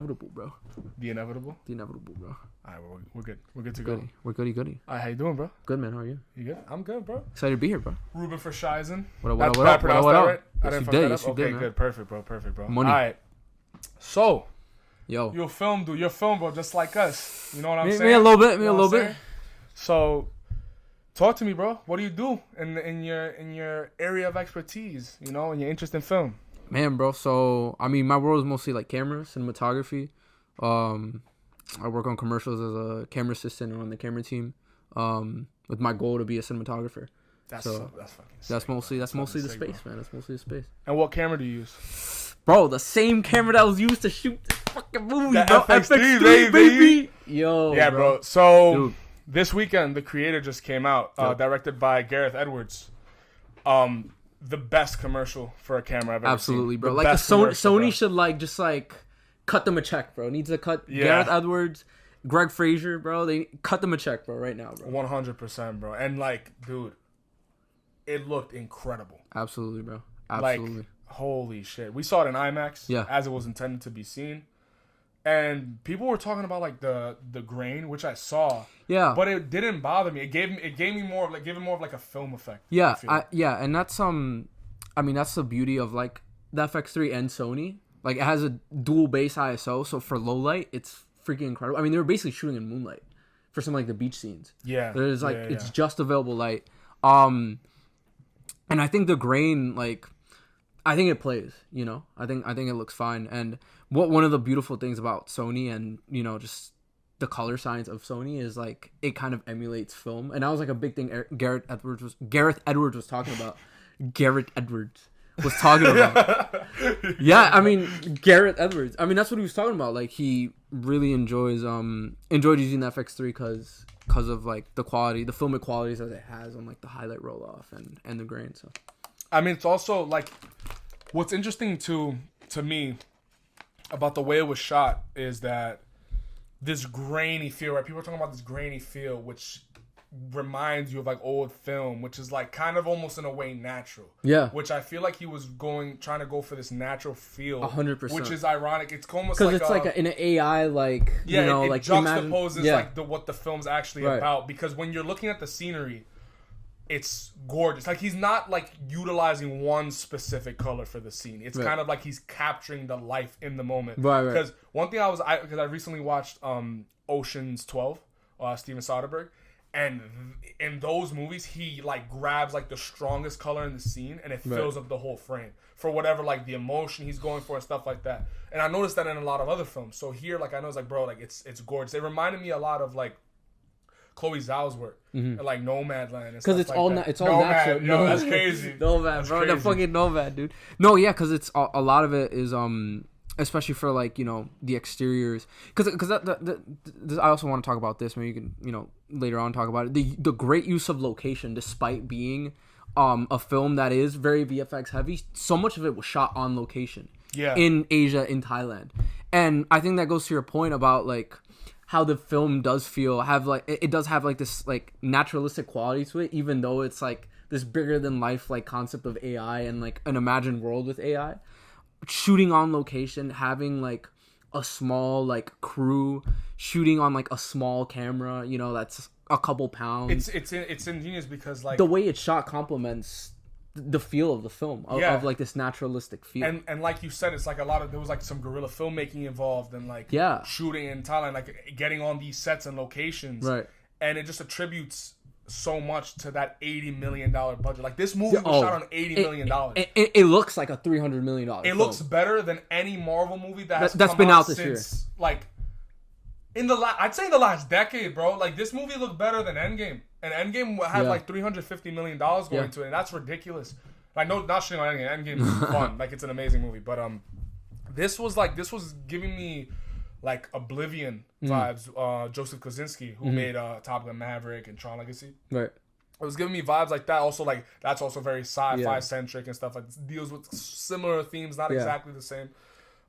Inevitable, bro. The inevitable. The inevitable, bro. All right, we're good. We're good to go. We're goody. All right, how you doing, bro? Good, man. How are you? You good? I'm good, bro. Excited to be here, bro. Ruben for Shizen. What up? Did I What pronounce up? that right? I Yes, didn't you fuck did. that Yes, up? you Okay, did, man. good. Perfect, bro. Money. All right. So, Yo. you're film, dude. You're film, bro, just like us. You know what I'm saying? Me a little bit. You know what I'm saying? So, talk to me, bro. What do you do in your area of expertise? You know, in your interest in film. Man, bro. So, I mean, my world is mostly like camera, cinematography. I work on commercials as a camera assistant and on the camera team. With my goal to be a cinematographer. That's so fucking that's sick, mostly bro. the sick, space, bro. man. That's mostly the space. And what camera do you use? Bro, the same camera that was used to shoot this fucking movie, The bro. FX3, baby. Yo, Yeah, bro. So Dude. this weekend, The Creator just came out, Yep. directed by Gareth Edwards. The best commercial for a camera I've ever Absolutely, seen. bro. The Like best Sony commercial, bro. should just cut them a check, bro. Needs to cut Yeah. Gareth Edwards, Greg Fraser, bro. They cut them a check, bro, right now, bro. 100%, bro. And dude, it looked incredible. Absolutely, bro. Absolutely. Holy shit. We saw it in IMAX, Yeah. as it was intended to be seen. And people were talking about the grain, which I saw. Yeah. But it didn't bother me. It gave me more of a film effect. Yeah, I feel. and that's I mean that's the beauty of the FX3 and Sony. Like it has a dual base ISO, so for low light, it's freaking incredible. I mean, they were basically shooting in moonlight for some the beach scenes. Yeah. There's yeah. it's just available light. And I think the grain I think it plays, you know. I think it looks fine. And one of the beautiful things about Sony and, you know, just the color science of Sony is it kind of emulates film. And that was a big thing Gareth Edwards was talking about. Gareth Edwards was talking about. Yeah, I mean, Gareth Edwards. I mean, that's what he was talking about. He really enjoyed using the FX3 because of the quality, the filmic qualities that it has on the highlight roll off and the grain. So I mean, it's also what's interesting to me about the way it was shot is that this grainy feel, right? People are talking about this grainy feel, which reminds you of old film, which is kind of almost in a way natural. Yeah. Which I feel he was trying to go for this natural feel. 100%. Which is ironic. It's almost because it's in an AI it juxtaposes imagine, what the film's actually Right. about. Because when you're looking at the scenery, it's gorgeous. He's not utilizing one specific color for the scene. It's Right. kind of he's capturing the life in the moment. Right. Because one thing because I recently watched Ocean's 12, Steven Soderbergh, and in those movies he grabs the strongest color in the scene and it fills up the whole frame for whatever the emotion he's going for and stuff like that. And I noticed that in a lot of other films. So here I know it's bro, it's gorgeous. It reminded me a lot of Chloe Zhao's work, and Nomadland, because it's all it's all natural. Yo, that's crazy. Nomad, bro, the fucking Nomad, dude. No, yeah, because it's a lot of it is especially for the exteriors. Because I also want to talk about this. Maybe you can later on talk about it. The great use of location, despite being a film that is very VFX heavy. So much of it was shot on location. Yeah. In Asia, in Thailand, and I think that goes to your point about how the film does it does have this naturalistic quality to it, even though it's this bigger than life concept of AI and an imagined world with AI. Shooting on location, having a small crew, shooting on a small camera, that's a couple pounds. It's ingenious because the way it's shot complements the feel of the film of this naturalistic feel. And like you said, it's there was some guerrilla filmmaking involved and shooting in Thailand, getting on these sets and locations, right? And it just attributes so much to that $80 million budget. This movie was shot on $80 million. It looks like a $300 million. It looks better than any Marvel movie that's been out this since, year. I'd say in the last decade, bro. This movie looked better than Endgame. And Endgame had $350 million going into it, and that's ridiculous. No, not shitting on Endgame. Endgame is fun. It's an amazing movie. But this was giving me Oblivion vibes. Joseph Kosinski, who made Top Gun Maverick and Tron Legacy. Right. It was giving me vibes like that. Also, that's also very sci-fi centric and stuff. Deals with similar themes, not exactly the same.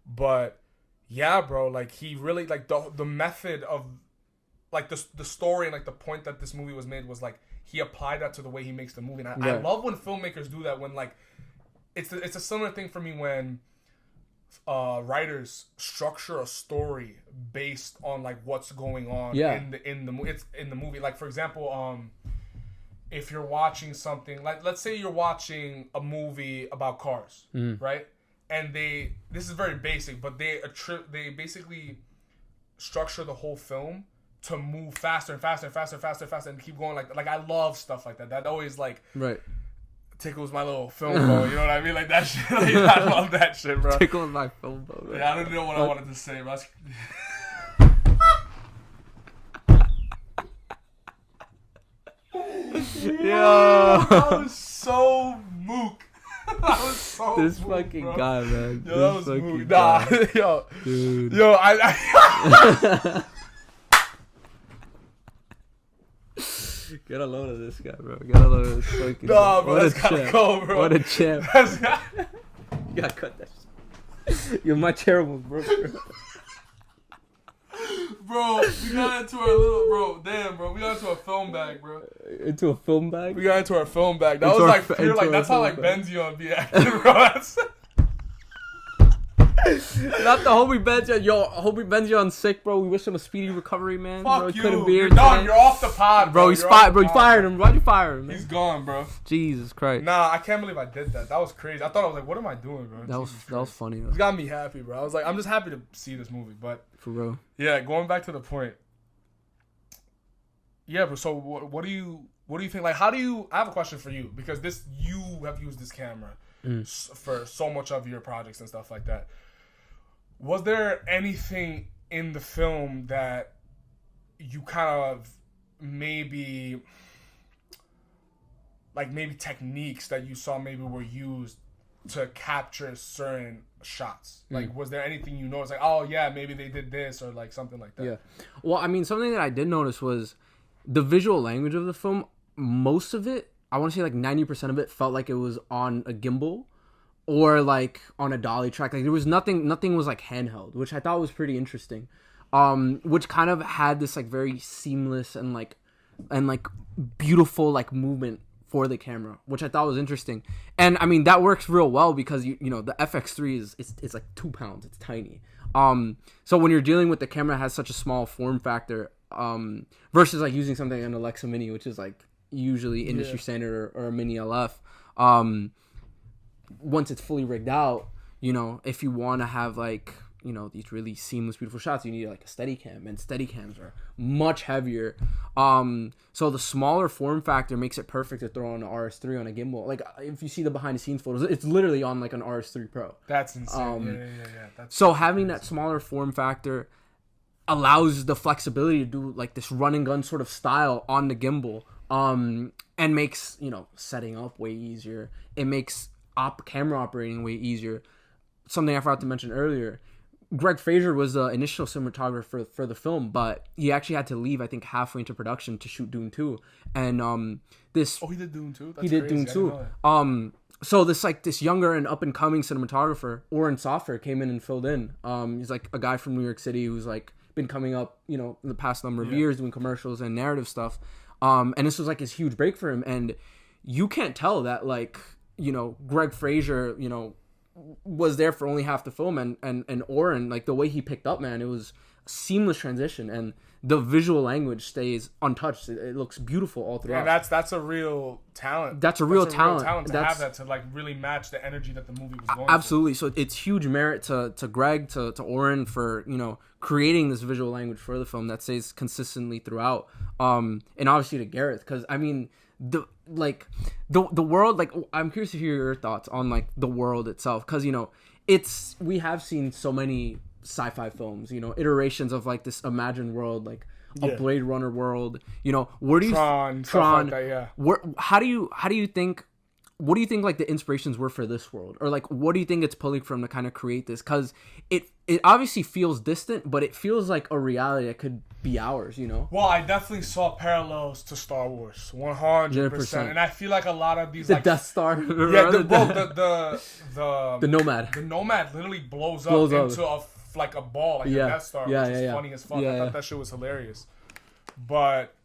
But yeah, bro. He really the method of the story and the point that this movie was made was he applied that to the way he makes the movie. And I love when filmmakers do that. When it's a similar thing for me when writers structure a story based on like what's going on in the movie. Like for example, if you're watching something like, let's say you're watching a movie about cars, right? And this is very basic, but they basically structure the whole film to move faster and faster and faster and faster and faster and keep going. Like I love stuff like that. That always like tickles my little film bone. You know what I mean? Like that shit. Like, I love that shit, bro. Tickles my film bone. Yeah, I don't know what I wanted to say, bro. Yo, that was so mook. That was so this mook, fucking bro. guy, man. Yo, that was mook. Guy. Nah, yo, dude. Yo, I Get a load of this guy, bro. Get a load of this fucking. Nah, bro, that's gotta go, bro. What a champ. You gotta cut that shit. Yo, my chair almost broke, bro. Bro, we got into our little, bro. Damn, bro, we got into a film bag, bro. Into a film bag? We got into our film bag. That was like pure, like that's how like Benzion be acting, bro. That's not the homie Benzion. Yo, homie Benzion's sick, bro. We wish him a speedy recovery, man. Fuck bro, you. Couldn't be You're here done. today. You're off the pod, bro. He's fired. Bro, you fired him. Why'd you fire him, man? He's gone, bro. Jesus Christ. Nah, I can't believe I did that. That was crazy. I thought I was like, what am I doing, bro? That was funny, though. It got me happy, bro. I was like, I'm just happy to see this movie, but for real. Yeah, going back to the point. Yeah, bro. So what do you think? Like, how do you? I have a question for you because you have used this camera for so much of your projects and stuff like that. Was there anything in the film that you kind of maybe techniques that you saw maybe were used to capture certain shots? Like, was there anything you noticed? Like, oh yeah, maybe they did this or like something like that. Yeah. Well, I mean, something that I did notice was the visual language of the film. Most of it, I want to say like 90% of it, felt like it was on a gimbal or like on a dolly track. Like there was nothing was like handheld, which I thought was pretty interesting. Which kind of had this like very seamless and like beautiful like movement for the camera, which I thought was interesting. And I mean that works real well because you know the FX3 is like 2 pounds. It's tiny. So when you're dealing with the camera that has such a small form factor, versus like using something like an Alexa Mini, which is like usually industry standard or a Mini LF. Once it's fully rigged out, you know, if you want to have like, you know, these really seamless, beautiful shots, you need like a Steadicam, and Steadicams are much heavier. So the smaller form factor makes it perfect to throw on an RS3 on a gimbal. Like if you see the behind the scenes photos, it's literally on like an RS3 Pro. That's insane. That's so having that smaller form factor allows the flexibility to do like this run and gun sort of style on the gimbal, and makes, you know, setting up way easier. It makes camera operating way easier. Something I forgot to mention earlier, Greg Fraser was the initial cinematographer for the film, but he actually had to leave, I think, halfway into production to shoot Dune 2. And he did Dune 2? He did Dune 2. So this younger and up and coming cinematographer, Oren Sofer, came in and filled in. He's like a guy from New York City who's like been coming up, you know, in the past number of years doing commercials and narrative stuff. And this was like his huge break for him. And you can't tell that, like, you know, Greg Fraser, you know, was there for only half the film, and Oren, like the way he picked up, man, it was a seamless transition, and the visual language stays untouched. It looks beautiful all throughout. And that's a real talent. That's a real talent to have that, to like really match the energy that the movie was going absolutely through. So it's huge merit to Greg, to Oren for, you know, creating this visual language for the film that stays consistently throughout, and obviously to Gareth, because I mean the world, like, I'm curious to hear your thoughts on like the world itself, because, you know, we have seen so many sci-fi films, you know, iterations of like this imagined world, like a Blade Runner world, you know, where do you Tron stuff like that, how do you think, what do you think like the inspirations were for this world, or like what do you think it's pulling from to kind of create this? Because it obviously feels distant, but it feels like a reality that could be ours, you know. Well, I definitely saw parallels to Star Wars, 100%, and I feel like a lot of these, the like Death Star, the Nomad, the Nomad literally blows up into a ball, like the Death Star, which is funny as fuck. I thought that shit was hilarious, but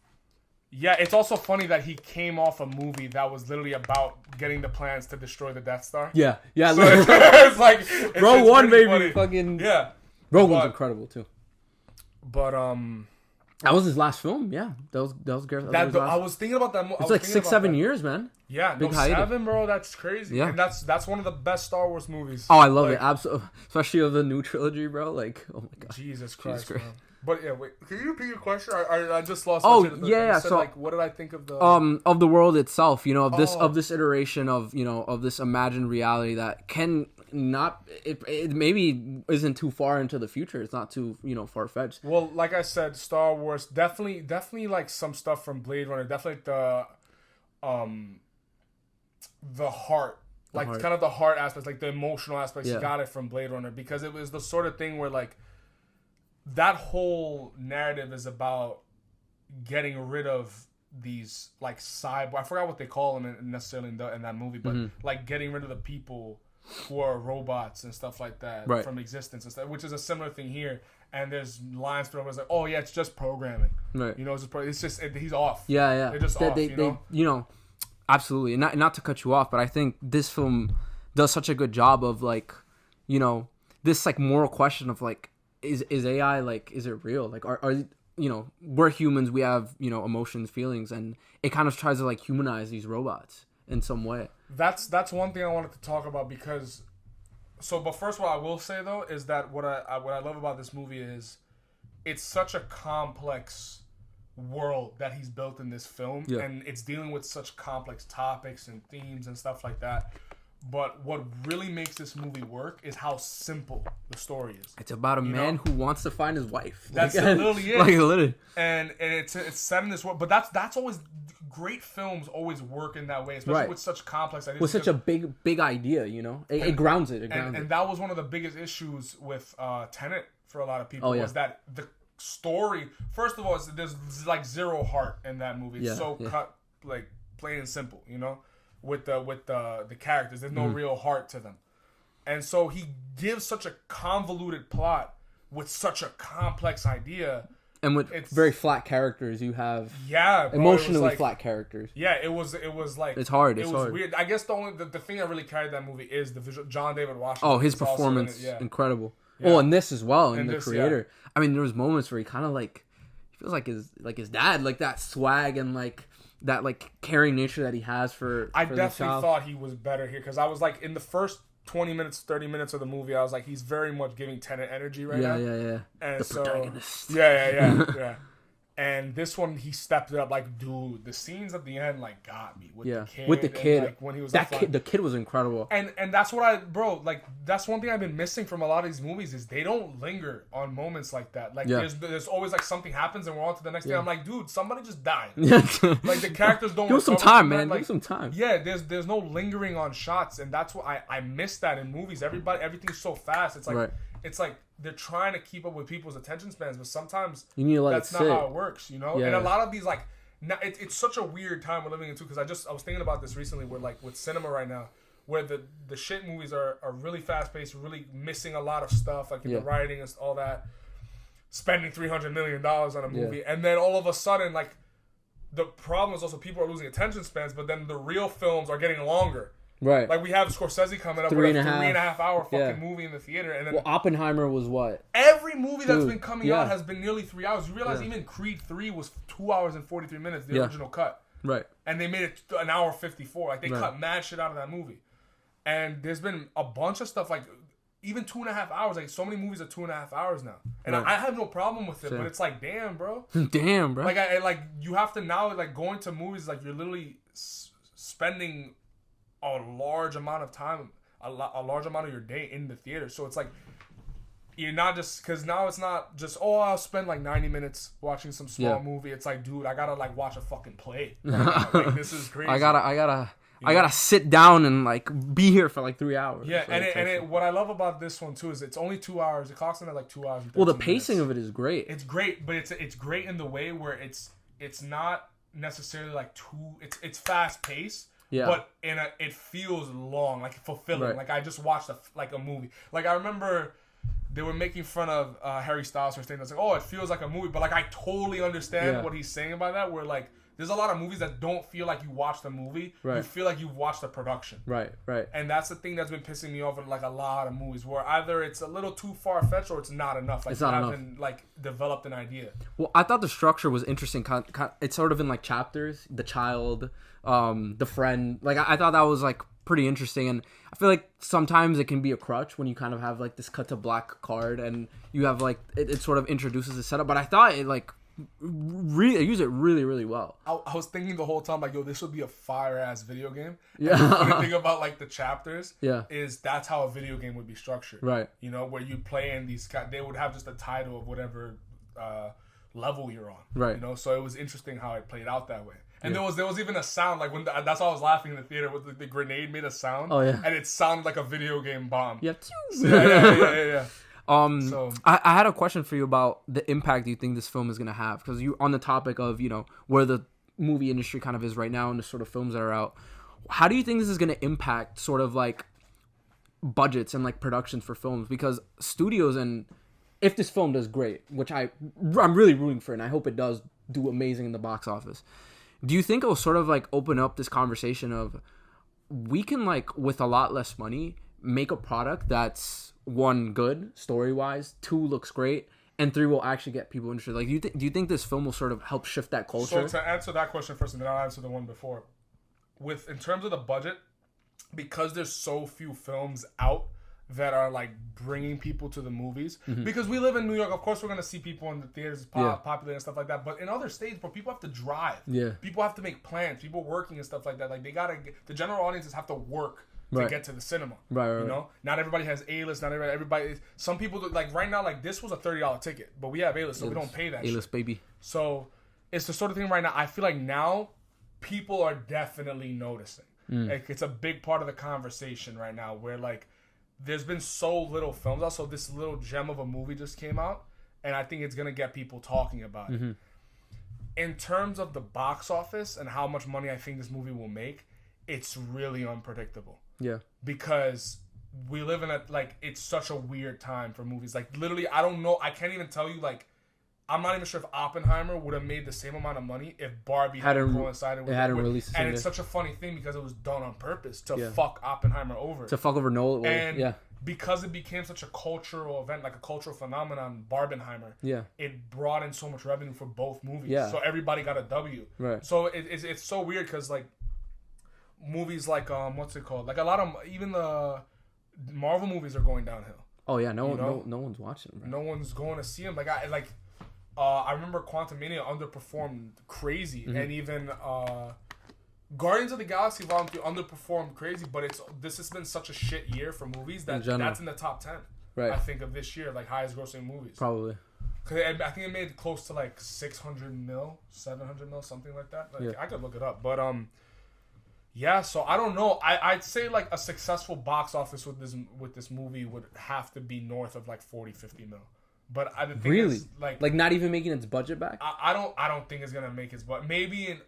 Yeah, it's also funny that he came off a movie that was literally about getting the plans to destroy the Death Star. Yeah. So it's like Rogue One, really baby, funny. fucking Yeah. Rogue One's incredible too. But that was his last film. Yeah, that was Gareth. I was thinking about that. It's like 6-7 years, man. Yeah, Big no, hiatus. 7, bro. That's crazy. Yeah, and that's one of the best Star Wars movies. Oh, I love it. Absolutely, especially of the new trilogy, bro. Like, oh my god, Jesus Christ. Man. But yeah, wait. Can you repeat your question? I just lost. Oh, my train of thought. yeah. Said, so, like, what did I think of the of the world itself? You know, of this iteration of of this imagined reality that can not it maybe isn't too far into the future. It's not too far fetched. Well, like I said, Star Wars definitely like some stuff from Blade Runner. Definitely the heart. Kind of the heart aspects, like the emotional aspects. You got it from Blade Runner because it was the sort of thing where like that whole narrative is about getting rid of these like cyborg. I forgot what they call them necessarily in that movie, but like getting rid of the people who are robots and stuff like that from existence and stuff, which is a similar thing here. And there's lines through it's like, oh yeah, it's just programming. Right. It's just he's off. Yeah. They're just off. Absolutely. And not to cut you off, but I think this film does such a good job of like, this like moral question of like, is AI like, is it real? Like, are we're humans, we have, emotions, feelings, and it kind of tries to like humanize these robots in some way. That's one thing I wanted to talk about because, but first what I will say though is that what I love about this movie is it's such a complex world that he's built in this film, and it's dealing with such complex topics and themes and stuff like that. But what really makes this movie work is how simple the story is. It's about a man who wants to find his wife. That's literally it. Like literally. And it's set in this world. But that's always great films always work in that way, especially with such complex ideas. With such a big idea, it grounds it. And that was one of the biggest issues with Tenet for a lot of people was that the story. First of all, there's like zero heart in that movie. It's cut like plain and simple, with the characters. There's no real heart to them. And so he gives such a convoluted plot with such a complex idea. And with very flat characters, you have bro, emotionally flat characters. Yeah, it was like it's hard. It was hard. weird. I guess the thing that really carried that movie is the visual. John David Washington. Oh, his performance, incredible. Yeah. Oh, and this as well, in The Creator. Yeah. I mean, there was moments where he kind of like feels like his dad, like that swag and like that like caring nature that he has for. I definitely thought he was better here because I was like in the first 20 minutes, 30 minutes of the movie, I was like, he's very much giving Tenet energy right now. Yeah. And the protagonist. Yeah. And this one, he stepped it up. Like, dude, the scenes at the end, like, got me with the kid. With the kid, and, like, when he was the kid was incredible. And that's what that's one thing I've been missing from a lot of these movies is they don't linger on moments like that. Like, there's always like something happens and we're on to the next thing. I'm like, dude, somebody just died. Like the characters don't. Give some time, man. Give some time. Yeah, there's no lingering on shots, and that's what I miss that in movies. Everything's so fast. It's like it's like they're trying to keep up with people's attention spans, but sometimes you need to that's not how it works, Yeah. And a lot of these like, it's such a weird time we're living in too. Because I was thinking about this recently, where like with cinema right now, where the shit movies are really fast paced, really missing a lot of stuff, like in the writing and all that, spending $300 million on a movie, and then all of a sudden like the problem is also people are losing attention spans, but then the real films are getting longer. Right. Like we have Scorsese coming up with a 3.5 hour fucking movie in the theater. And then Oppenheimer was what? Every movie that's been coming out has been nearly 3 hours. You realize even Creed 3 was 2 hours and 43 minutes, the original cut. Right. And they made it an hour 54. Like they cut mad shit out of that movie. And there's been a bunch of stuff like even 2.5 hours. Like so many movies are 2.5 hours now. And I have no problem with it, but it's like, damn, bro. Damn, bro. Like you have to now like going to movies like you're literally spending a large amount of time, a large amount of your day in the theater. So it's like you're not just because now it's not just I'll spend like 90 minutes watching some small movie. It's like, dude, I gotta like watch a fucking play. Like, this is crazy. I gotta sit down and like be here for like 3 hours. Yeah, so what I love about this one too is it's only 2 hours. It clocks in at like 2 hours. Well, the pacing of it is great. It's great, but it's great in the way where it's not necessarily like it's fast paced. Yeah. But it feels long, like fulfilling. Right. Like I just watched a movie. Like I remember they were making fun of Harry Styles for saying that's like, it feels like a movie. But like I totally understand what he's saying about that. Where like there's a lot of movies that don't feel like you watched the movie. Right. You feel like you've watched the production. Right. And that's the thing that's been pissing me off in like a lot of movies, where either it's a little too far-fetched or it's not enough. Like, it's not enough. Haven't like developed an idea. Well, I thought the structure was interesting. It's sort of in like chapters. The child, the friend. Like I thought that was like pretty interesting, and I feel like sometimes it can be a crutch when you kind of have like this cut to black card and you have like it sort of introduces the setup. But I thought it like really used it really well. I was thinking the whole time like, yo, this would be a fire ass video game. Yeah. And the funny thing about like the chapters, is that's how a video game would be structured. Right. You know, where you play in these, they would have just a title of whatever level you're on. Right. You know, so it was interesting how it played out that way. And there was even a sound like when that's why I was laughing in the theater with the grenade made a sound. Oh yeah. And it sounded like a video game bomb. Yeah. Yeah. So I had a question for you about the impact you think this film is gonna have, because you on the topic of, you know, where the movie industry kind of is right now and the sort of films that are out. How do you think this is gonna impact sort of like budgets and like productions for films? Because studios, and if this film does great, which I'm really rooting for, and I hope it does do amazing in the box office. Do you think it'll sort of like open up this conversation of we can like with a lot less money make a product that's, one, good story wise, two, looks great, and three, will actually get people interested? Like, do you think this film will sort of help shift that culture? So to answer that question first, and then I'll answer the one before. In terms of the budget, because there's so few films out that are like bringing people to the movies, because we live in New York, of course we're gonna see people in the theaters popular and stuff like that, but in other states where people have to drive, people have to make plans, people working and stuff like that, like they gotta the general audiences have to work to get to the cinema, right. You know, not everybody has A-list, not everybody, some people like right now, like this was a $30 ticket, but we have A-list, so we don't pay that A-list shit. Baby. So it's the sort of thing right now, I feel like now people are definitely noticing. Like, it's a big part of the conversation right now, where like there's been so little films out, so this little gem of a movie just came out, and I think it's gonna get people talking about it. In terms of the box office and how much money I think this movie will make, it's really unpredictable. Yeah. Because we live in it's such a weird time for movies. Like, literally, I don't know, I can't even tell you, like, I'm not even sure if Oppenheimer would have made the same amount of money if Barbie hadn't coincided with it. Released, and it's such a funny thing because it was done on purpose to fuck Oppenheimer over. To fuck over Nolan. And because it became such a cultural event, like a cultural phenomenon, Barbenheimer, it brought in so much revenue for both movies. Yeah. So everybody got a W. Right. So it's so weird because, like, movies like, what's it called? Like, a lot of, even the Marvel movies are going downhill. Oh, yeah. No one's watching them. Right? No one's going to see them. I remember Quantumania underperformed crazy, and even Guardians of the Galaxy Volume 2 underperformed crazy. But this has been such a shit year for movies that that's in the top 10. Right. I think of this year, like highest grossing movies. Probably. Cause I think it made close to like 600 mil, 700 mil, something like that. Like, I could look it up, but yeah. So I don't know. I'd say like a successful box office with this movie would have to be north of like 40, 50 mil. But the thing is, like not even making its budget back. I don't think it's gonna make its budget. Maybe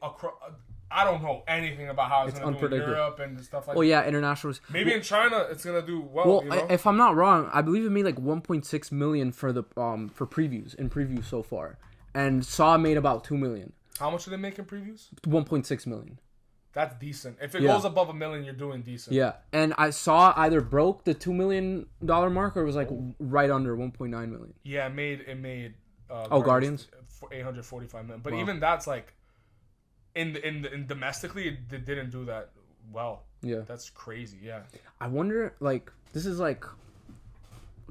I don't know anything about how it's gonna do in Europe and stuff like that. Well, yeah, international. Maybe in China it's gonna do well. You know? If I'm not wrong, I believe it made like 1.6 million for the for previews so far, and Saw made about 2 million. How much did they make in previews? 1.6 million. That's decent. If it goes above 1 million, you're doing decent. Yeah, and I saw either broke the $2 million mark or it was like right under 1.9 million. Yeah, it made. Guardians. 845 million, but even that's like, in domestically, it didn't do that well. Yeah, that's crazy. Yeah, I wonder, like, this is like,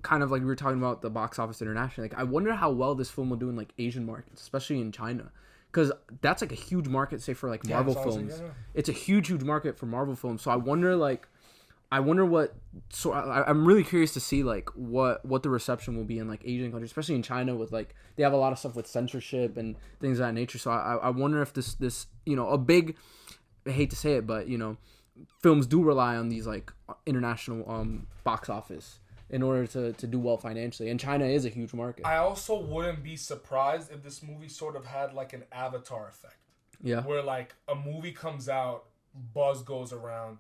kind of like we were talking about the box office internationally. Like, I wonder how well this film will do in like Asian markets, especially in China. Because that's like a huge market, say, for like Marvel films. It's a huge market for Marvel films. So I wonder what. So I'm really curious to see like what the reception will be in like Asian countries, especially in China, with like they have a lot of stuff with censorship and things of that nature. So I wonder if this a big, I hate to say it, but films do rely on these like international box office in order to do well financially. And China is a huge market. I also wouldn't be surprised if this movie sort of had like an Avatar effect. Yeah. Where like a movie comes out, buzz goes around,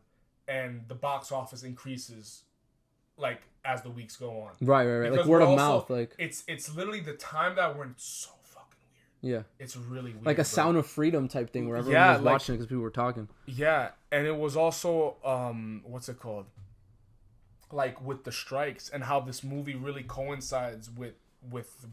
and the box office increases like as the weeks go on. Right. Because like word of mouth. Like it's literally the time that we're in so fucking Yeah. It's really weird. Like a Sound of Freedom type thing where everyone was watching it because people were talking. Yeah, and it was also what's it called? Like with the strikes and how this movie really coincides with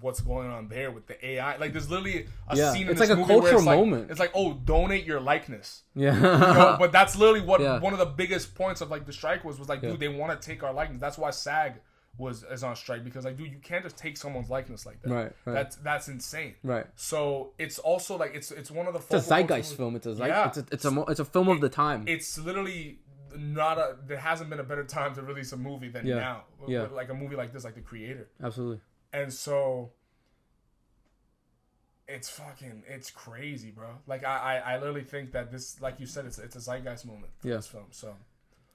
what's going on there with the AI. Like there's literally a scene in this movie where it's like, moment. it's like, oh, donate your likeness. Yeah. You know, but that's literally what one of the biggest points of like the strike was like, dude, they want to take our likeness. That's why SAG is on strike, because like, dude, you can't just take someone's likeness like that. Right. That's insane. Right. So it's also like it's one of the it's a zeitgeist film. It's a film of the time. It's literally there hasn't been a better time to release a movie than now. Yeah. Like a movie like this, like The Creator. Absolutely. And so it's crazy, bro. Like I literally think that this, like you said, it's a zeitgeist moment for this film. So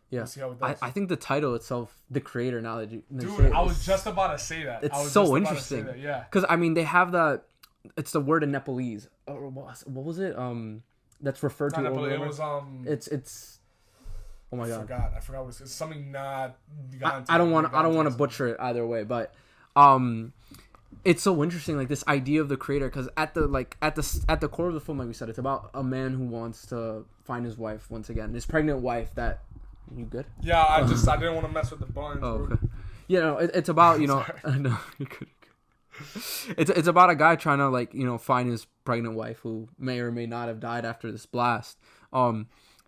yeah, we'll see how it does. I think the title itself, The Creator. Now that dude, I was just about to say that. It's so interesting. Yeah, because I mean they have that. It's the word in Nepalese. Or what was it? That's referred to. Nepalese. It was It's. Oh my god! I forgot what it's something not. I don't want to butcher it either way, but it's so interesting, like this idea of the creator, because at the core of the film, like we said, it's about a man who wants to find his wife once again, his pregnant wife. That you good? Yeah, I didn't want to mess with the buns. Oh, okay. You know, it's about no, you're good. It's about a guy trying to like find his pregnant wife who may or may not have died after this blast.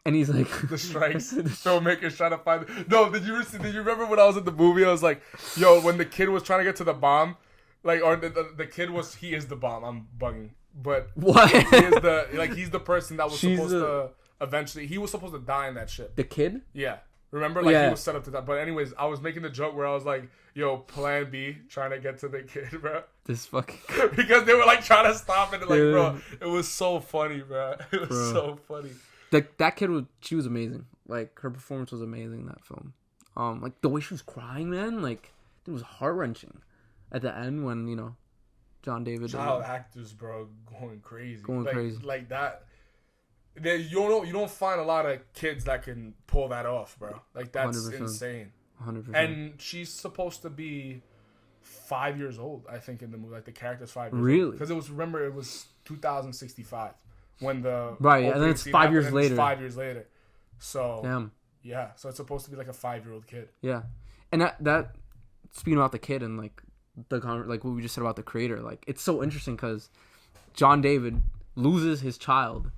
And he's like the strikes, filmmakers trying to find. No, did you remember when I was at the movie? I was like, yo, when the kid was trying to get to the bomb, like, or the kid was, he is the bomb. I'm bugging, but what? He's the person that was supposed to eventually. He was supposed to die in that ship. The kid? Yeah. Remember, like he was set up to that. But anyways, I was making the joke where I was like, yo, Plan B, trying to get to the kid, bro. This fucking because they were like trying to stop it. Like, bro, it was so funny, bro. It was so funny. That kid she was amazing. Like her performance was amazing in that film. Like the way she was crying, man, like it was heart wrenching at the end when John David. Child actors, bro, going crazy. Like that. You don't find a lot of kids that can pull that off, bro. Like that's 100%. Insane. 100%. And she's supposed to be 5 years old, I think, in the movie. Like the character's 5 years old. Really? Because it was 2065. When the and then it's 5 years later. 5 years later, so damn, yeah. So it's supposed to be like a 5-year-old kid. Yeah, and that speaking about the kid and like like what we just said about the creator, like it's so interesting because John David loses his child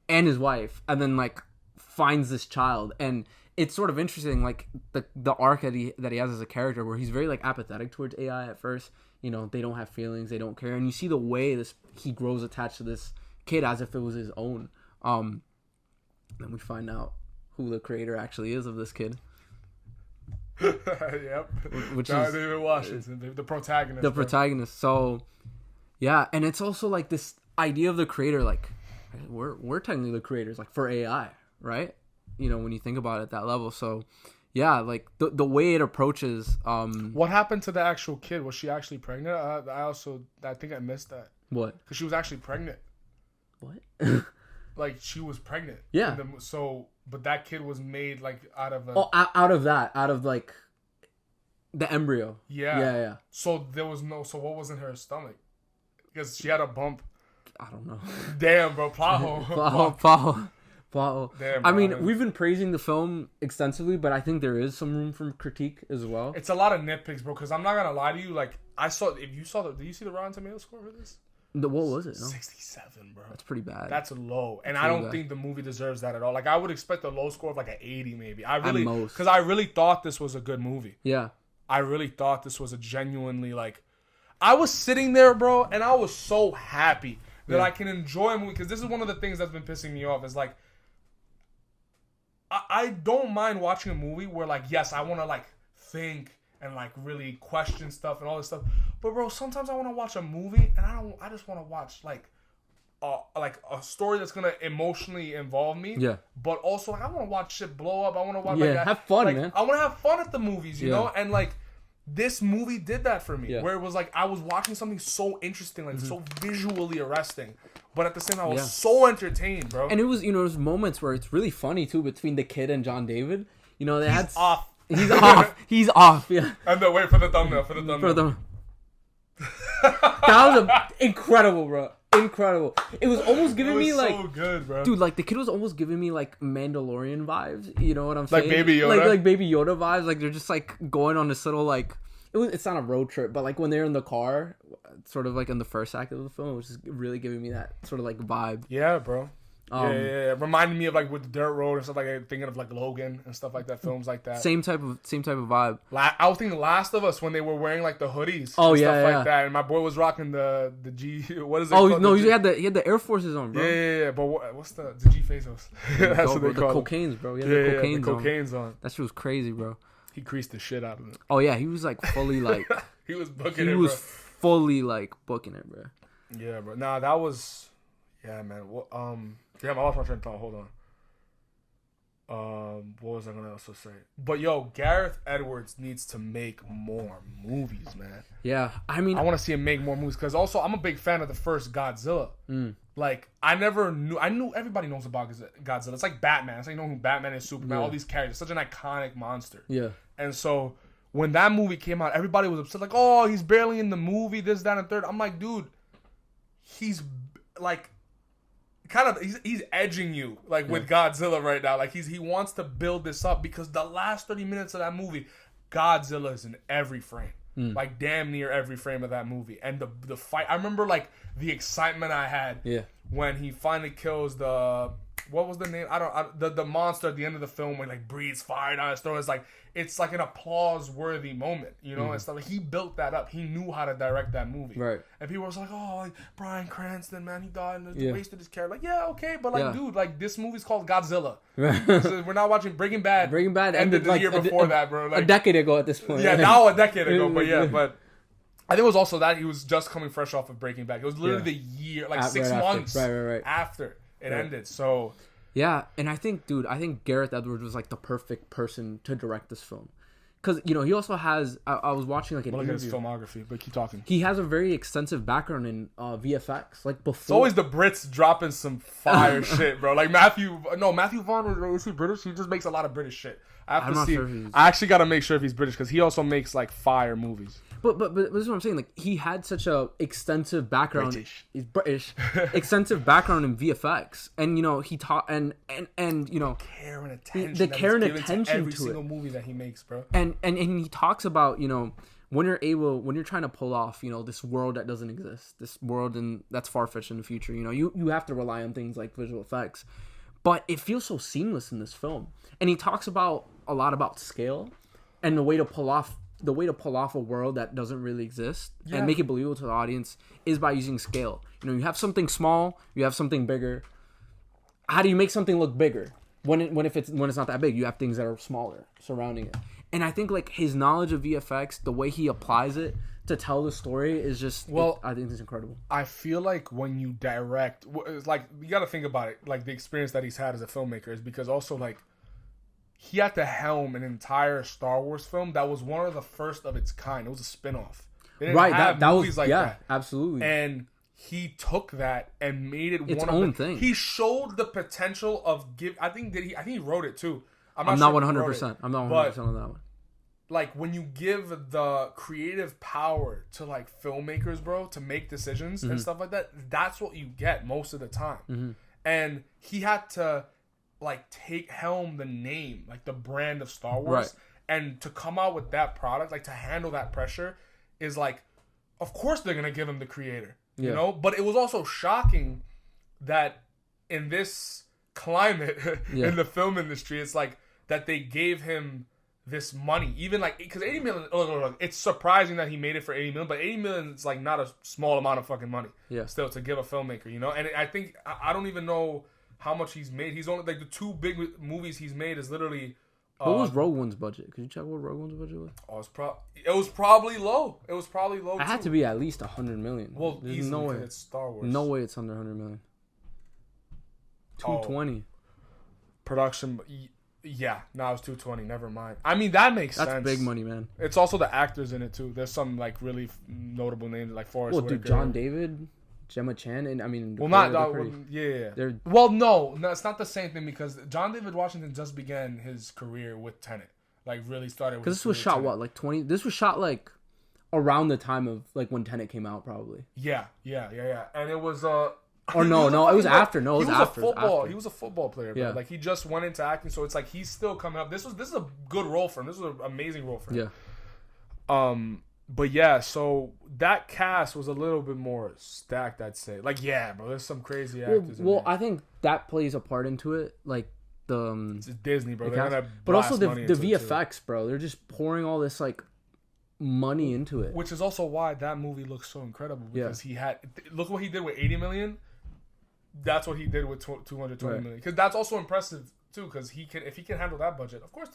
and his wife, and then like finds this child, and it's sort of interesting, like the arc that he has as a character, where he's very like apathetic towards AI at first. They don't have feelings, they don't care, and you see the way he grows attached to this kid as if it was his own. Then we find out who the creator actually is of this kid. Yep. Which is David Washington, the protagonist. The protagonist. So, yeah, and it's also like this idea of the creator, like we're technically the creators, like for AI, right? When you think about it at that level. So, yeah, like the way it approaches. What happened to the actual kid? Was she actually pregnant? I think I missed that. What? Because she was actually pregnant. What? Like she was pregnant. Yeah. But that kid was made like out of out of like the embryo. Yeah. Yeah. So there was so what was in her stomach? Because she had a bump. I don't know. Damn, bro. Plot hole. Damn, I mean, we've been praising the film extensively, but I think there is some room for critique as well. It's a lot of nitpicks, bro. Because I'm not gonna lie to you. Like did you see the Rotten Tomatoes score for this? What was it? No? 67, bro. That's pretty bad. That's low, and I don't think the movie deserves that at all. Like I would expect a low score of like an 80, maybe. Because I really thought this was a good movie. Yeah, I really thought this was a genuinely like. I was sitting there, bro, and I was so happy that I can enjoy a movie, because this is one of the things that's been pissing me off. Is like, I don't mind watching a movie where like, yes, I want to like think and like really question stuff and all this stuff. But bro, sometimes I want to watch a movie and I just want to watch like a story that's gonna emotionally involve me. Yeah. But also like I want to watch shit blow up. I want to watch have fun, man. I want to have fun at the movies, you know? And like this movie did that for me, where it was like I was watching something so interesting, like so visually arresting, but at the same time I was so entertained, bro. And it was there's moments where it's really funny too between the kid and John David. They had off. He's off. He's off. Yeah. And wait for the thumbnail. That was incredible, bro. incredible. It was almost giving me like so good, bro. Dude, like the kid was almost giving me like Mandalorian vibes. You know what I'm saying? Like Baby Yoda, like Baby Yoda vibes. Like they're just like going on this little like it's not a road trip, but like when they're in the car, sort of like in the first act of the film, it was just really giving me that sort of like vibe. Yeah, bro. Yeah. Reminded me of like with the dirt road and stuff like that, thinking of like Logan and stuff like that, films like that. Same type of vibe. I was thinking Last of Us when they were wearing like the hoodies. Oh and yeah, stuff like that. And my boy was rocking the G. What is it? Oh called? no, he had the Air Forces on, bro. Yeah. But what's the G Phasos? That's what they call the cocaine's, bro. Yeah, the cocaine's on. That shit was crazy, bro. He creased the shit out of it. Oh yeah, he was like fully like he was booking it. He was fully like booking it, bro. Yeah, bro. Nah, that was. Yeah, man. Well, damn, I lost my train of thought. Hold on. What was I gonna also say? But yo, Gareth Edwards needs to make more movies, man. Yeah, I mean, I want to see him make more movies because also I'm a big fan of the first Godzilla. Like I knew everybody knows about Godzilla. It's like Batman. It's like you know who Batman is, Superman, all these characters. Such an iconic monster. Yeah. And so when that movie came out, everybody was upset. Like, oh, he's barely in the movie. This, that, and third. I'm like, dude, he's like. Kind of, he's edging you like with Godzilla right now. Like he wants to build this up because the last 30 minutes of that movie, Godzilla is in every frame, like damn near every frame of that movie. And the fight, I remember like the excitement I had when he finally kills what was the name? The monster at the end of the film when like breathes fire down his throat. It's like an applause worthy moment, you know, and stuff. Like he built that up. He knew how to direct that movie, right? And people was like, "Oh, like Bryan Cranston, man, he died and they wasted his character." Like, yeah, okay, but like, dude, like this movie's called Godzilla. So we're not watching Breaking Bad. Breaking Bad ended the year before that, bro. Like, a decade ago at this point. Yeah, now a decade ago, but yeah, but. I think it was also that he was just coming fresh off of Breaking Bad. It was literally the year, like 6 months after it ended. So, yeah, and I think Gareth Edwards was like the perfect person to direct this film, because you know he also has. I was watching like an interview. Look at his filmography, but keep talking. He has a very extensive background in VFX. Like before, it's always the Brits dropping some fire shit, bro. Like Matthew Vaughn, is he British? He just makes a lot of British shit. I actually got to make sure if he's British because he also makes like fire movies. But this is what I'm saying. Like he had such a extensive background. He's British. Extensive background in VFX, and you know he taught and you know care and attention. The care and attention to every single movie that he makes, bro. And he talks about you know when you're trying to pull off you know this world that doesn't exist, this world that's far-fetched in the future. You know you have to rely on things like visual effects, but it feels so seamless in this film. And he talks about a lot about scale and the way to pull off a world that doesn't really exist and make it believable to the audience is by using scale. You know, you have something small, you have something bigger. How do you make something look bigger when it's not that big? You have things that are smaller surrounding it. And I think like his knowledge of VFX, the way he applies it to tell the story is just I think it's incredible. I feel like when you direct, it's like you got to think about it, like the experience that he's had as a filmmaker is because also like he had to helm an entire Star Wars film that was one of the first of its kind. It was a spin-off. They didn't have movies like that. Absolutely. And he took that and made it its own thing. He showed the potential of I think he wrote it too. I'm not 100%. I'm not 100% on that one. Like when you give the creative power to like filmmakers, bro, to make decisions and stuff like that, that's what you get most of the time. And he had to like helm the name, like the brand of Star Wars, and to come out with that product, like to handle that pressure is like, of course they're gonna give him the creator, you know. But it was also shocking that in this climate in the film industry, it's like that they gave him this money, even like because 80 million. Look, it's surprising that he made it for 80 million, but 80 million is like not a small amount of fucking money. Yeah, still to give a filmmaker, you know. And I think I don't even know how much he's made. He's only like the two big movies he's made is literally. What was Rogue One's budget? Could you check what Rogue One's budget was? Oh, it was probably low. It was probably low. It had to be at least 100 million. Well, there's no way it's Star Wars. No way it's under 100 million. 220. Production. Yeah, no, it was 220. Never mind. I mean, that makes sense. That's big money, man. It's also the actors in it too. There's some like really notable names like Forrest Whitaker. Dude, John David, Gemma Chan, and I mean, well, not yeah. Well, no, it's not the same thing because John David Washington just began his career with Tenet. Like really started. Because this was shot what, like 20? This was shot like around the time of like when Tenet came out, probably. Yeah. And it was Or no, it was after. No, it was after. He was a football player, bro. Yeah. Like he just went into acting, so it's like he's still coming up. This is a good role for him. This was an amazing role for him. Yeah. But yeah, so that cast was a little bit more stacked, I'd say. Like, yeah, bro, there's some crazy actors. Well, I think that plays a part into it. Like the it's Disney, bro. But also the VFX, bro. They're just pouring all this like money into it, which is also why that movie looks so incredible because he had look what he did with 80 million. That's what he did with 220 million. Because that's also impressive too. Because if he can handle that budget, of course,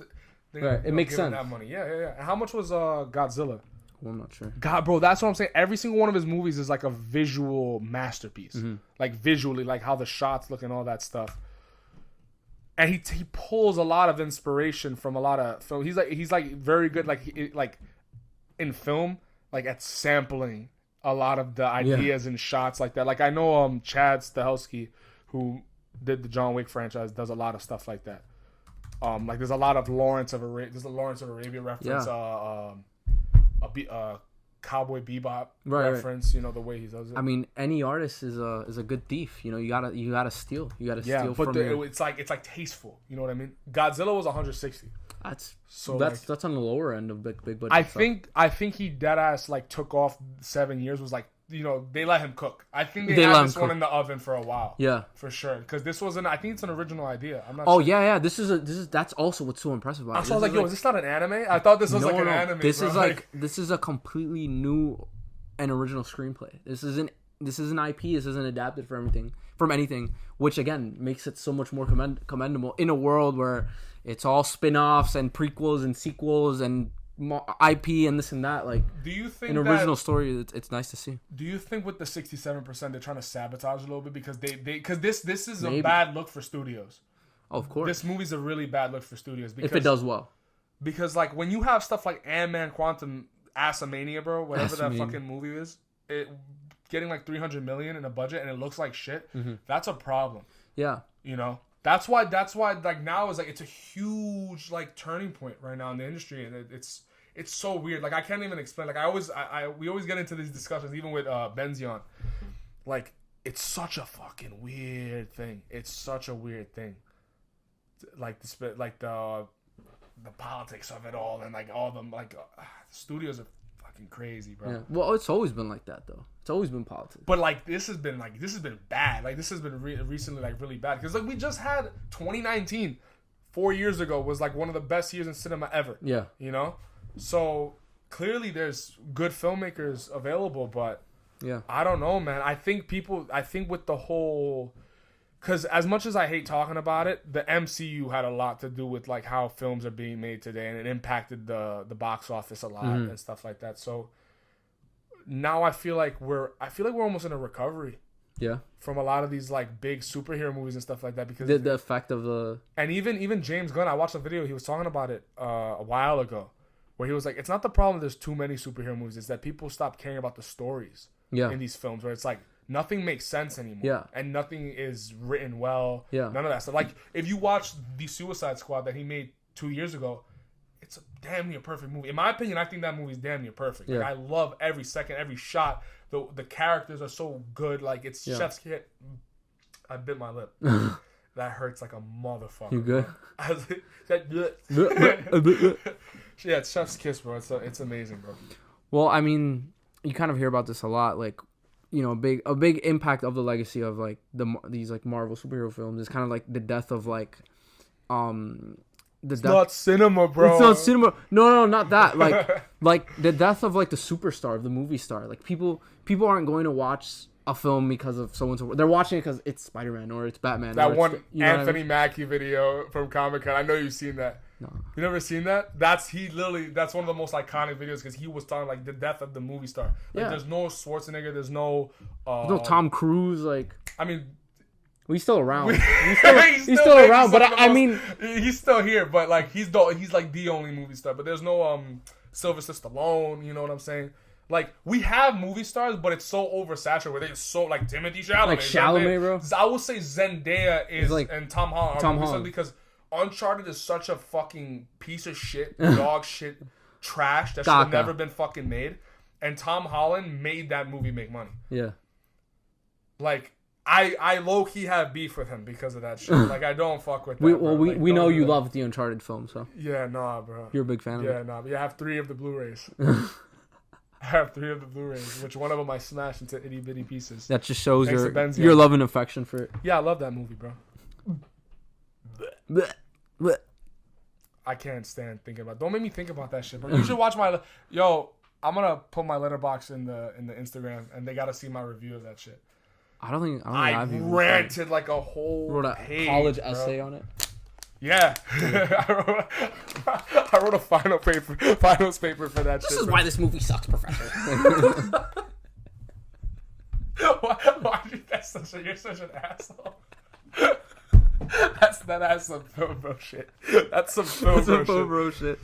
it makes sense. That money, yeah. And how much was Godzilla? Well, I'm not sure. God, bro, that's what I'm saying. Every single one of his movies is like a visual masterpiece. Mm-hmm. Like visually, like how the shots look and all that stuff. And he pulls a lot of inspiration from a lot of film. He's like very good like in film, like at sampling a lot of the ideas and shots like that. Like I know Chad Stahelski, who did the John Wick franchise, does a lot of stuff like that. Like there's a lot of Lawrence of Arabia reference. Yeah. A Cowboy Bebop reference. Right. You know the way he does it. I mean, any artist is a good thief. You know, you gotta steal. You gotta steal but from. It's like tasteful. You know what I mean? Godzilla was 160. That's on the lower end of big budget. I think he deadass like took off 7 years. Was like, you know, they let him cook. I think they had this one in the oven for a while. Yeah, for sure. Because this wasn't. I think it's an original idea. I'm not. Oh sure. yeah. That's also what's so impressive about it. So I was like, yo, is this not an anime? I thought this was an anime. This is like this is a completely new and original screenplay. This isn't IP. This isn't adapted from anything, which again makes it so much more commendable in a world where it's all spin-offs and prequels and sequels and IP and this and that. Like, do you think an original story? It's nice to see. Do you think with the 67% they're trying to sabotage a little bit because this is a bad look for studios? Oh, of course, this movie's a really bad look for studios because, if it does well. Because like when you have stuff like Ant-Man Quantum Asamania, bro, whatever that fucking movie is, it getting like 300 million in a budget and it looks like shit. Mm-hmm. That's a problem. Yeah, you know. That's why like now is like it's a huge like turning point right now in the industry and it's so weird. Like I can't even explain. Like we always get into these discussions even with Benzion. Like it's such a fucking weird thing. It's such a weird thing. Like the politics of it all and like all them like studios are fucking crazy, bro. Yeah. Well, it's always been like that though. It's always been politics. But like this has been bad. Like this has been recently like really bad because like we just had 2019, 4 years ago was like one of the best years in cinema ever. Yeah. You know, so clearly there's good filmmakers available, but yeah, I don't know, man. I think with the whole. Because as much as I hate talking about it, the MCU had a lot to do with like how films are being made today, and it impacted the box office a lot and stuff like that. So now I feel like we're almost in a recovery. Yeah. From a lot of these like big superhero movies and stuff like that because the effect of the and even James Gunn, I watched a video he was talking about it a while ago, where he was like, it's not the problem there's too many superhero movies, it's that people stop caring about the stories in these films where it's like. Nothing makes sense anymore. Yeah. And nothing is written well. Yeah. None of that stuff. Like, if you watch The Suicide Squad that he made 2 years ago, it's a damn near perfect movie. In my opinion, I think that movie's damn near perfect. Like, I love every second, every shot. The characters are so good. Like, it's chef's kiss. I bit my lip. That hurts like a motherfucker. You good? Yeah, it's chef's kiss, bro. It's amazing, bro. Well, I mean, you kind of hear about this a lot. Like, you know, a big impact of the legacy of like these like Marvel superhero films is kind of like the death of like it's not cinema, bro. It's not cinema. No, not that. Like the death of like the superstar, of the movie star. Like people aren't going to watch a film because of someone's. They're watching it because it's Spider-Man or it's Batman. That one Anthony Mackie video from Comic-Con. I know you've seen that. No. You never seen that? That's one of the most iconic videos because he was talking like the death of the movie star. Like there's no Schwarzenegger, there's no Tom Cruise. Like I mean, he's still around. He's still around, but I mean, he's still here. But like he's like the only movie star. But there's no Sylvester Stallone. You know what I'm saying? Like we have movie stars, but it's so oversaturated. Where they're so like Timothy Chalamet, like Chalamet, bro. I would say Zendaya is like, and Tom Holland. Because Uncharted is such a fucking piece of shit, dog shit, trash that should have never been fucking made. and Tom Holland made that movie make money. Yeah. Like, I low-key have beef with him because of that shit. Like, I don't fuck with that, we know you love the Uncharted film, so. Yeah, nah, bro. You're a big fan of it. Yeah, nah. But I have 3 of the Blu-rays. I have 3 of the Blu-rays, which one of them I smashed into itty-bitty pieces. That just shows your love and affection for it. Yeah, I love that movie, bro. Blech. Blech. I can't stand thinking about it. Don't make me think about that shit, bro. You should watch my... Yo, I'm going to put my letterbox in the Instagram, and they got to see my review of that shit. I don't think I ranted like a whole wrote a page, college bro. essay on it. Yeah. I wrote a finals paper for that shit. This is why this movie sucks, Professor. Why you're such an asshole. That's some film bro shit. That's some film bro shit.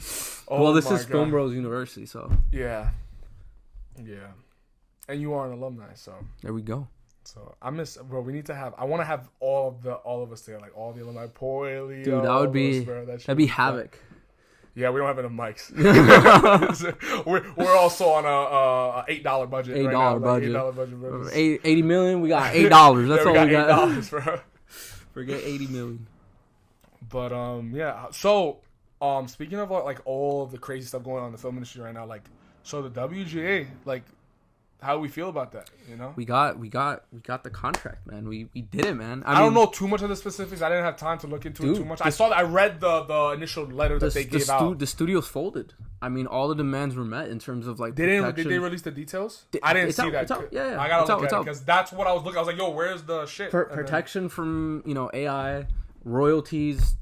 Oh, well, this is Film Bros University, so. Yeah. Yeah. And you are an alumni, so. There we go. So I want to have all of us there, like all the alumni. Poilio, dude, that would be that'd be havoc. Yeah, we don't have enough mics. we're also on a $8 budget. $8 budget. $8 budget. Bro. 80 million. We got $8. That's all we got. $8, bro. Forget 80 million. But yeah. So speaking of like all of the crazy stuff going on in the film industry right now, like so the WGA, like. How we feel about that, you know? We got the contract, man. We did it, man. I don't know too much of the specifics. I didn't have time to look into it too much. I read the initial letter that they gave out. The studios folded. I mean, all the demands were met in terms of like. Did they release the details? I didn't see that. Yeah. I gotta look at it because that's what I was looking. I was like, yo, where's the shit? Protection from AI royalties.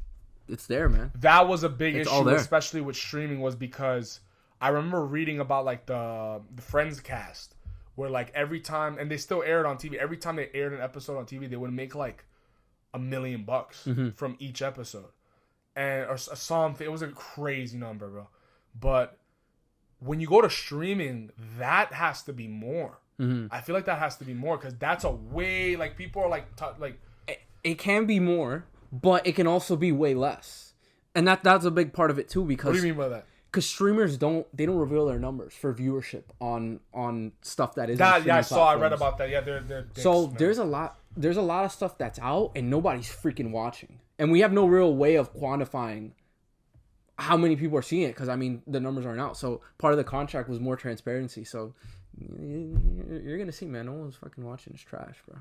It's there, man. That was a big issue, especially with streaming, was because I remember reading about like the Friends cast. Where like every time, and they still air it on TV. Every time they aired an episode on TV, they would make like $1 million from each episode, or something. It was a crazy number, bro. But when you go to streaming, that has to be more. I feel like that has to be more because that's a way like people are like it can be more, but it can also be way less, and that's a big part of it too. Because what do you mean by that? Because streamers don't reveal their numbers for viewership on stuff that is. I read about that. Yeah, they're dicks, so man. there's a lot of stuff that's out and nobody's freaking watching, and we have no real way of quantifying how many people are seeing it. Because I mean, the numbers aren't out. So part of the contract was more transparency. So you're gonna see, man, no one's fucking watching this trash, bro.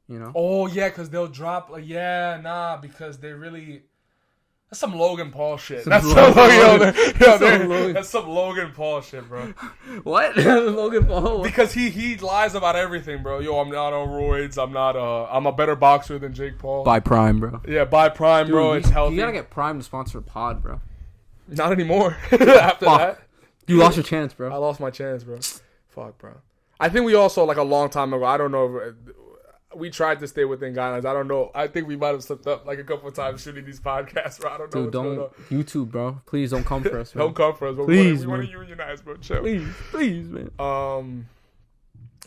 You know? Oh yeah, because they'll drop because they really. That's some Logan Paul shit. That's some Logan Paul shit, bro. What? Logan Paul? Because he lies about everything, bro. Yo, I'm not on roids. I'm a better boxer than Jake Paul. Buy Prime, bro. Yeah, buy Prime, dude, bro. It's healthy. You gotta get Prime to sponsor a pod, bro. Not anymore. After that. You lost your chance, bro. I lost my chance, bro. Fuck, bro. I think we also, like a long time ago, I don't know, we tried to stay within guidelines. I don't know. I think we might have slipped up like a couple of times shooting these podcasts, bro. I don't know. Dude, don't YouTube, bro. Please don't come for us. Bro. Don't come for us. Bro. Please, we want to unionize, bro. Chill. Please, man.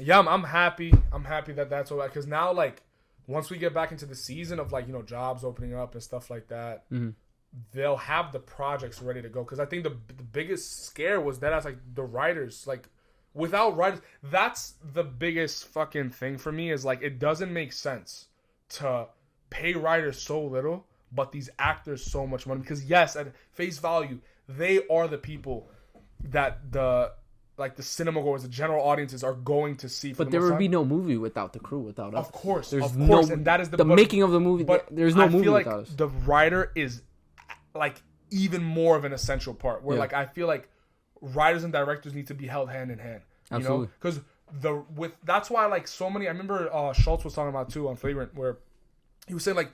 Yeah, I'm happy. I'm happy that that's all right. Because now, like, once we get back into the season of like jobs opening up and stuff like that, they'll have the projects ready to go. Because I think the biggest scare was that as like the writers, like. Without writers, that's the biggest fucking thing for me is like it doesn't make sense to pay writers so little, but these actors so much money. Because yes, at face value, they are the people that the cinema goers, the general audiences are going to see. But there would be no movie without the crew, without us. Of course, and that is the making of the movie. But there's no movie without us. The writer is like even more of an essential part. Where like I feel like. Writers and directors need to be held hand in hand. Absolutely. Because that's why like so many. I remember Schultz was talking about too on Flagrant, where he was saying like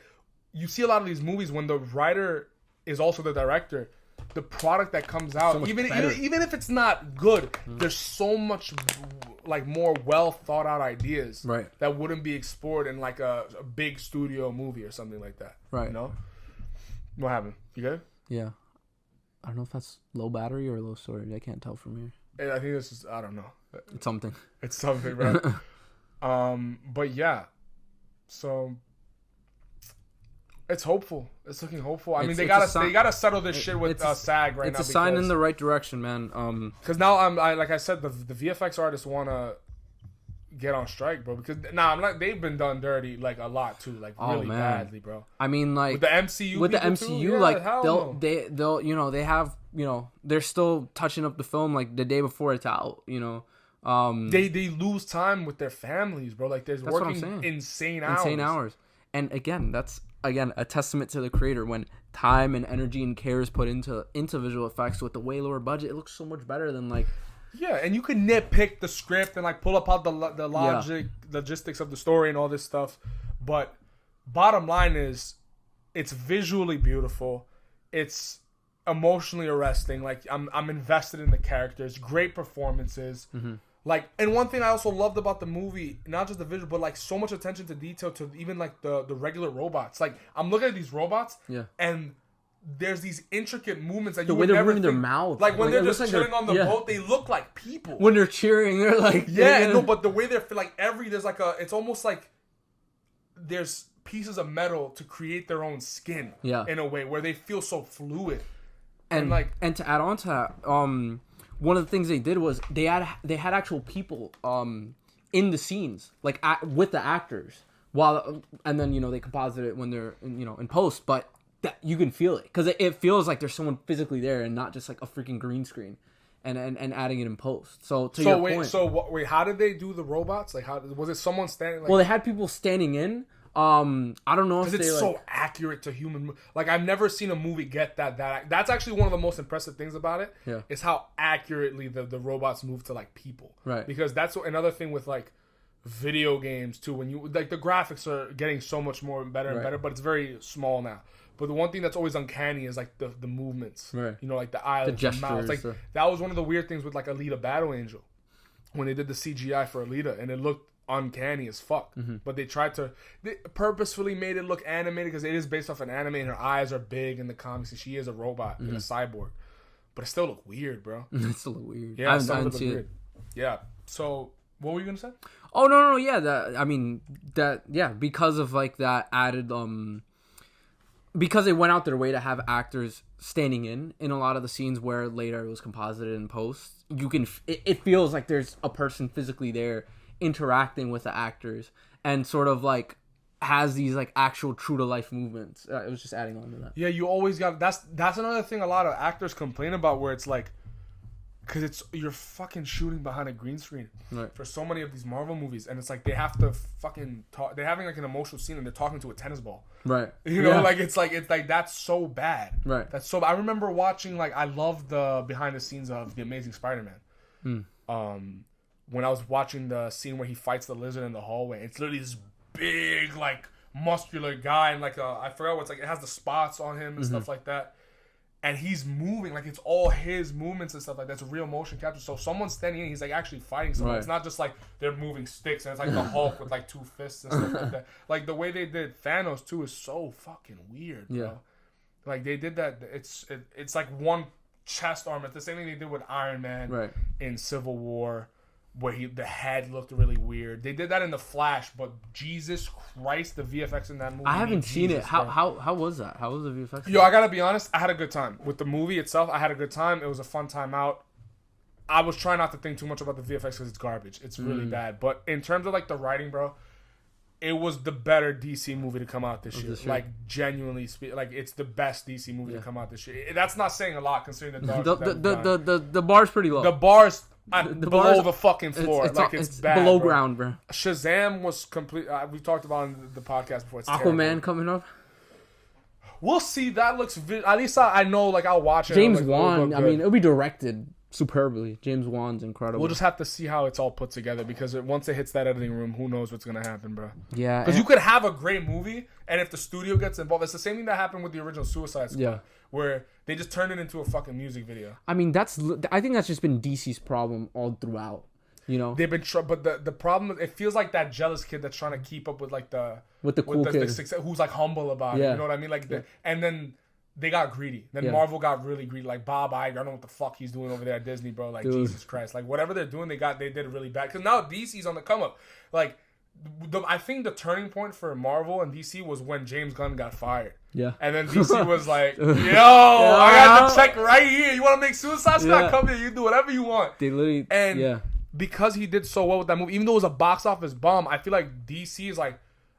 you see a lot of these movies when the writer is also the director, the product that comes out, even if it's not good, there's so much like more well thought out ideas that wouldn't be explored in like a big studio movie or something like that. Right. You know? What happened? You good? Yeah. I don't know if that's low battery or low storage. I can't tell from here. I think this is, I don't know. It's something. It's something, bro. But yeah. So, It's hopeful. It's looking hopeful. I mean, they It's gotta settle this shit with SAG right now. It's a sign in the right direction, man. Because now like I said, the VFX artists wanna get on strike, bro. Because I'm like they've been done dirty like a lot too, like really badly, bro. I mean, like with the MCU, too? Like they'll they have they're still touching up the film like the day before it's out. They lose time with their families, bro. Like there's working insane hours. And again, that's a testament to the creator. When time and energy and care is put into visual effects with the way lower budget, it looks so much better than like. Yeah, and you can nitpick the script and like pull apart the logistics of the story and all this stuff, but bottom line is, it's visually beautiful, it's emotionally arresting. Like I'm invested in the characters, great performances. Mm-hmm. Like, and one thing I also loved about the movie, not just the visual, but like so much attention to detail to even like the regular robots. Like I'm looking at these robots, and there's these intricate movements that the way they're moving their mouth. Like when they're just chilling on the boat, they look like people. When they're cheering, they're like but the way they're like there's like it's almost like there's pieces of metal to create their own skin. In a way where they feel so fluid. And to add on to that, one of the things they did was they had actual people in the scenes, like with the actors, and then they composite it when they're in post, but that you can feel it because it feels like there's someone physically there and not just like a freaking green screen, and adding it in post. So your point, how did they do the robots? Like, how was it someone standing? Like, well, they had people standing in. I don't know if it's so accurate to human. Like I've never seen a movie get that. That's actually one of the most impressive things about it. Yeah, is how accurately the robots move to like people. Right. Because that's another thing with like video games too. When you like the graphics are getting so much more better and better, but it's very small now. But the one thing that's always uncanny is like the movements. Right. Like the eyes, the gestures, mouth. Like that was one of the weird things with like Alita Battle Angel, when they did the CGI for Alita, and it looked uncanny as fuck. Mm-hmm. But they purposefully made it look animated because it is based off an anime, and her eyes are big in the comics, and she is a robot and a cyborg. But it still look weird, bro. It still look weird. Yeah, it still look weird. Yeah. So what were you gonna say? Oh no, yeah. Because of like that added because they went out their way to have actors standing in a lot of the scenes where later it was composited in post. It feels like there's a person physically there interacting with the actors and sort of like has these like actual true to life movements. It was just adding on to that. Yeah, you always got that's another thing a lot of actors complain about, where it's like, because you're fucking shooting behind a green screen for so many of these Marvel movies, and it's like they have to fucking talk. They're having like an emotional scene and they're talking to a tennis ball. Right. Like it's like that's so bad. Right. That's so. I remember watching like I love the behind the scenes of The Amazing Spider-Man. When I was watching the scene where he fights the lizard in the hallway, it's literally this big like muscular guy and like I forgot what's like. It has the spots on him and stuff like that. And he's moving, like it's all his movements and stuff like that's real motion capture. So someone's standing in, he's like actually fighting someone. Right. It's not just like they're moving sticks and it's like the Hulk with like two fists and stuff like that. Like the way they did Thanos too is so fucking weird, bro. Yeah. Like they did that. It's like one chest arm. It's the same thing they did with Iron Man in Civil War, where the head looked really weird. They did that in The Flash, but Jesus Christ, the VFX in that movie. I haven't seen it. How was that? How was the VFX? Yo, I gotta be honest, I had a good time. With the movie itself, I had a good time. It was a fun time out. I was trying not to think too much about the VFX because it's garbage. It's really bad. But in terms of like the writing, bro, it was the better DC movie to come out this year. Like genuinely like it's the best DC movie to come out this year. That's not saying a lot considering the bar's pretty low. The bar's below the fucking floor. It's bad, below bro. Ground, bro. Shazam was complete. We talked about in the podcast before. It's Aquaman terrible. coming up. We'll see. That looks. At least I know. Like I'll watch it. James Wan. I mean, it'll be directed superbly. James Wan's incredible. We'll just have to see how it's all put together because once it hits that editing room, who knows what's gonna happen, bro? Yeah. Because you could have a great movie, and if the studio gets involved, it's the same thing that happened with the original Suicide Squad. Yeah. Where they just turned it into a fucking music video. I mean, I think that's just been DC's problem all throughout. They've been but the problem, it feels like that jealous kid that's trying to keep up with like the cool kid success, who's like humble about it. You know what I mean? Like and then they got greedy. Then Marvel got really greedy. Like Bob Iger, I don't know what the fuck he's doing over there at Disney, bro. Like Jesus Christ, like whatever they're doing, they did it really bad. Because now DC's on the come up. Like I think the turning point for Marvel and DC was when James Gunn got fired. Yeah. And then DC was like, yo, I got the check right here. You want to make Suicide Squad? Come here. You do whatever you want. They literally, and because he did so well with that movie, even though it was a box office bomb, I feel like DC is like,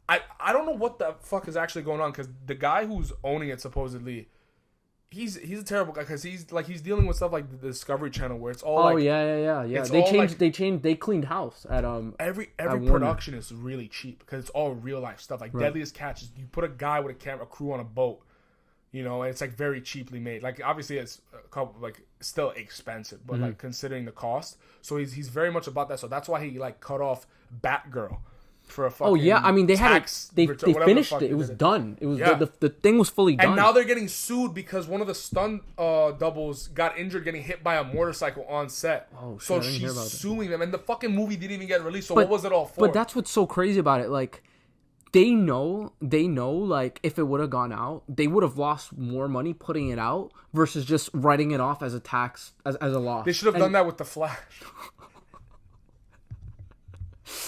I don't know what the fuck is actually going on, because the guy who's owning it supposedly, he's a terrible guy, because he's dealing with stuff like the Discovery Channel where it's all They cleaned house at every production is really cheap because it's all real life stuff. Like Deadliest Catch, you put a guy with a crew on a boat, you know, and it's like very cheaply made. Like obviously it's still expensive, but like considering the cost, so he's very much about that. So that's why he like cut off Batgirl. For a fucking I mean, they finished it. It was done. It was the thing was fully done. And now they're getting sued because one of the stunt doubles got injured getting hit by a motorcycle on set. Oh, shit, so she's suing them, and the fucking movie didn't even get released. So what was it all for? But that's what's so crazy about it. Like, they know. Like, if it would have gone out, they would have lost more money putting it out versus just writing it off as a tax as a loss. They should have done that with The Flash.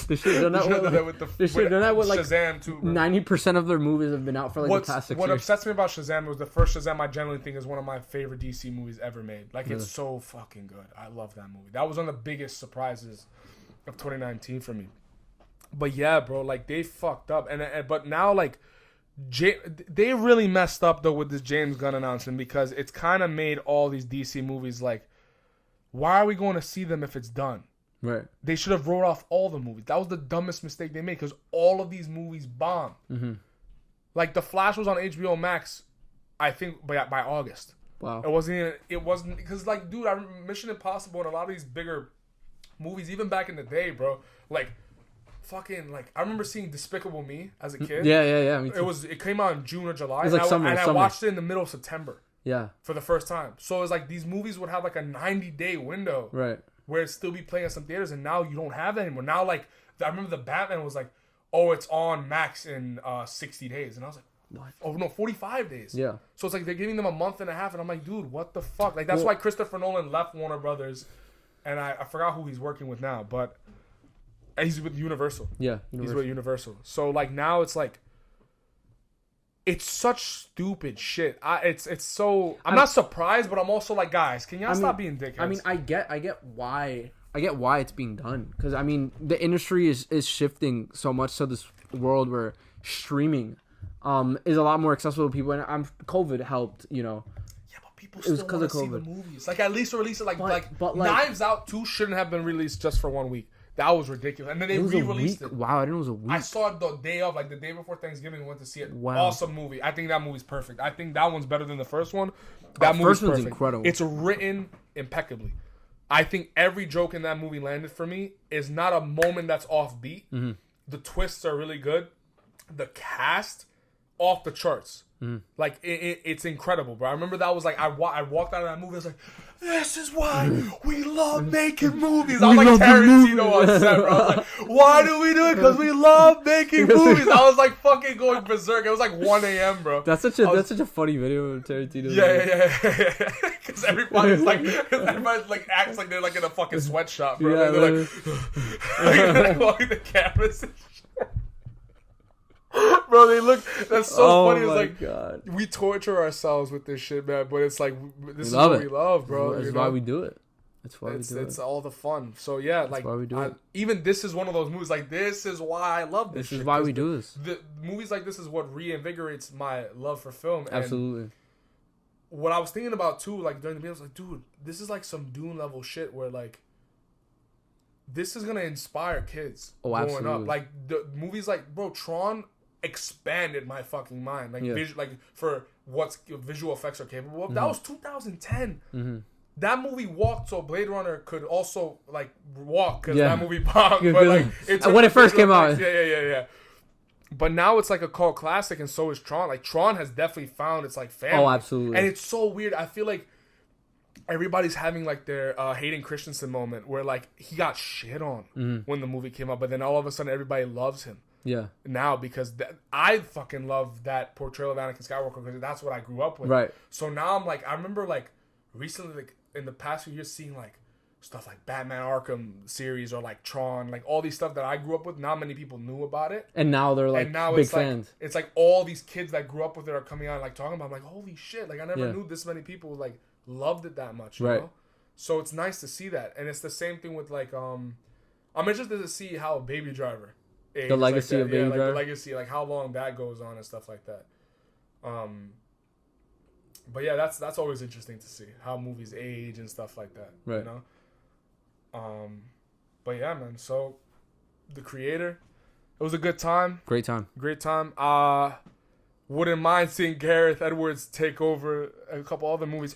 They should have done that with Shazam too. 90% of their movies have been out for like the past 6 years. What upsets me about Shazam was the first Shazam I generally think is one of my favorite DC movies ever made. Like, it's so fucking good. I love that movie. That was one of the biggest surprises of 2019 for me. But yeah, bro, like they fucked up, but now like they really messed up though with this James Gunn announcement, because it's kind of made all these DC movies like, why are we going to see them if it's done? Right. They should have wrote off all the movies. That was the dumbest mistake they made, because all of these movies bombed. Mm-hmm. Like The Flash was on HBO Max, I think by August. Wow. It wasn't because like, dude, Mission Impossible and a lot of these bigger movies, even back in the day, bro, like fucking like I remember seeing Despicable Me as a kid. Yeah. Me too. It came out in June or July. It was like summer. I watched it in the middle of September. Yeah. For the first time. So it was like these movies would have like a 90-day window. Right. Where it still be playing at some theaters, and now you don't have that anymore. Now, like, I remember the Batman was like, oh, it's on Max in 60 days. And I was like, what? Oh, no, 45 days. Yeah. So it's like they're giving them a month and a half, and I'm like, dude, what the fuck? Like, that's why Christopher Nolan left Warner Brothers, and I forgot who he's working with now, but he's with Universal. Yeah, He's with Universal. So, like, now it's like, it's such stupid shit. It's so... I'm not surprised, but I'm also like, guys, can y'all stop being dickheads? I mean, I get why it's being done. Because, I mean, the industry is shifting so much to this world where streaming is a lot more accessible to people. And COVID helped, you know. Yeah, but people still want to see the movies. Like, at least release it. Like Knives Out 2 shouldn't have been released just for 1 week. That was ridiculous. And then they re-released it. Wow, I didn't know it was a week. I saw it the day of, like the day before Thanksgiving. Went to see it. Wow. Awesome movie. I think that movie's perfect. I think that one's better than the first one. That movie's first one's perfect. incredible. It's written impeccably. I think every joke in that movie landed for me. Is not a moment that's offbeat. Mm-hmm. The twists are really good. The cast, off the charts. Mm. Like, it's incredible, bro. I remember that was like, I walked out of that movie, I was like, this is why we love making movies. I was like Tarantino on set, bro. I was like, why do we do it? Because we love making movies. I was like fucking going berserk. It was like 1 a.m., bro. That's such a funny video of Tarantino. Yeah. Because everybody's like acts like they're like in a fucking sweatshop, bro. Yeah, they're like walking the cameras and shit. Bro, they look. That's so funny. It's like, God. We torture ourselves with this shit, man. But it's like, this is what we love, bro. That's why we do it. It's all the fun. So yeah, like, why we do it. Even this is one of those movies. Like, this is why I love this. This is why we do this. The movies like this is what reinvigorates my love for film. And absolutely. What I was thinking about too, like during the video, I was like, dude, this is like some Dune level shit where like, this is gonna inspire kids growing up. Like the movies, like bro, Tron expanded my fucking mind, like like for what visual effects are capable of. Mm-hmm. That was 2010. Mm-hmm. That movie walked so Blade Runner could also like walk, because that movie bombed. But like when it first came out, yeah. But now it's like a cult classic, and so is Tron. Like Tron has definitely found its like family. Oh, absolutely. And it's so weird. I feel like everybody's having like their Hayden Christensen moment where like he got shit on when the movie came out, but then all of a sudden everybody loves him. Yeah. Now, because I fucking love that portrayal of Anakin Skywalker, because that's what I grew up with. Right. So now I'm like, I remember like recently, like in the past few years, seeing like stuff like Batman Arkham series or like Tron, like all these stuff that I grew up with. Not many people knew about it, and now they're like big fans. Like, it's like all these kids that grew up with it are coming out and like talking about. I'm like, holy shit! Like I never knew this many people like loved it that much. You know? So it's nice to see that, and it's the same thing with like I'm interested to see how Baby Driver. The legacy of Baby Driver. The legacy, like how long that goes on and stuff like that. But yeah, that's always interesting to see how movies age and stuff like that. Right. You know. But yeah, man. So, The Creator, it was a good time. Great time. Wouldn't mind seeing Gareth Edwards take over a couple other movies.